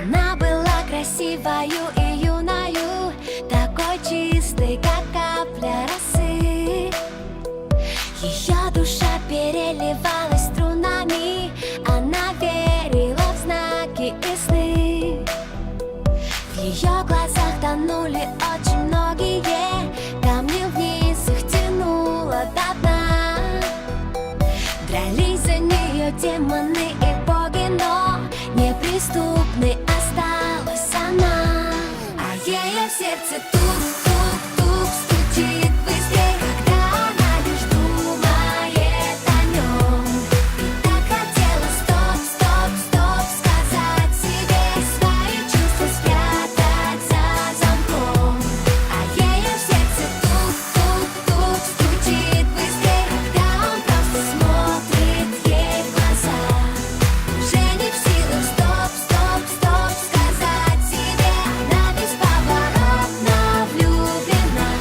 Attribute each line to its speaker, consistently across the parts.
Speaker 1: Она была красивою и юною, такой чистой, как капля росы. Ее душа переливалась струнами, она верила в знаки и сны. В ее глазах тонули очень многие, камни вниз их тянуло до дна. Дрались за нее демоны и боги, но неприступной осталась она. А ее сердце тук-тук-тук стучит быстрее, когда она лишь думает о нем. И так хотела стоп-стоп-стоп сказать себе и свои чувства спрятать за замком. А ее сердце тук-тук-тук стучит быстрее, когда он просто смотрит ей в глаза. Уже не в силах стоп-стоп-стоп сказать себе, она бесповоротно влюблена.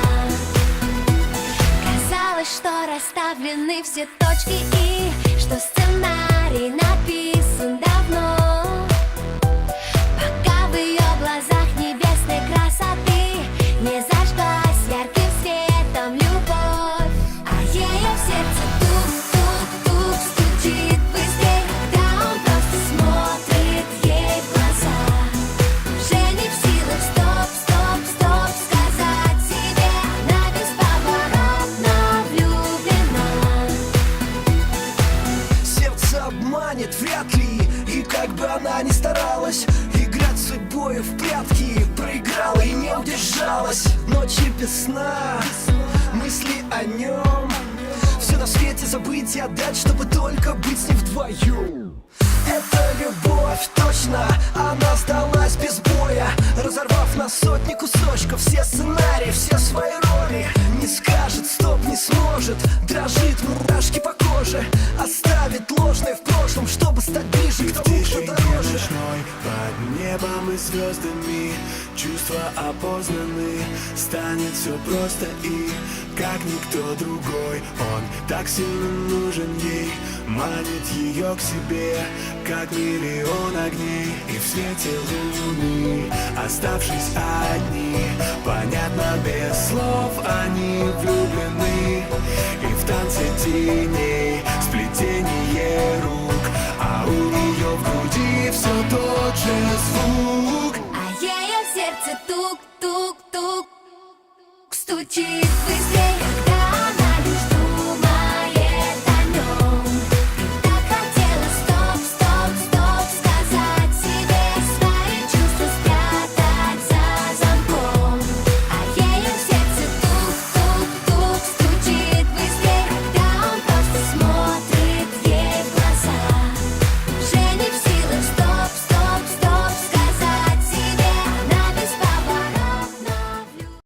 Speaker 1: Казалось, что расставлены все точки и что сценарий написан давно. Пока в ее глазах небесной красоты не зажглась ярким светом любовь. А ее сердце тук-тук-тук стучит быстрее, когда он просто смотрит ей в глаза. Уже не в силах стоп-стоп-стоп сказать себе, она бесповоротно влюблена.
Speaker 2: Сердце обманет вряд ли, и как бы она ни старалась играть с судьбой в прятки, проиграла и не удержалась. Ночи без сна, мысли о нем, все на свете забыть и отдать, чтобы только быть с ним вдвоем. Это любовь, точно, она сдалась без боя, разорвав на сотни кусочков все сценарии, все свои роли. Не скажет стоп, не сможет, дрожит мурашки по коже, оставит ложное в прошлом, чтобы стать ближе к тому, кто дороже.
Speaker 3: Ночной, под небом и звездами чувства опознаны, станет все просто и как никто другой. Он так сильно нужен ей, манит ее к себе, как миллион огней. И в свете луны, оставшись одни, понятно без слов, они влюблены. И в танце теней, сплетение рук, а у нее в груди все тот же звук.
Speaker 1: А ее сердце тук-тук-тук стучит быстро.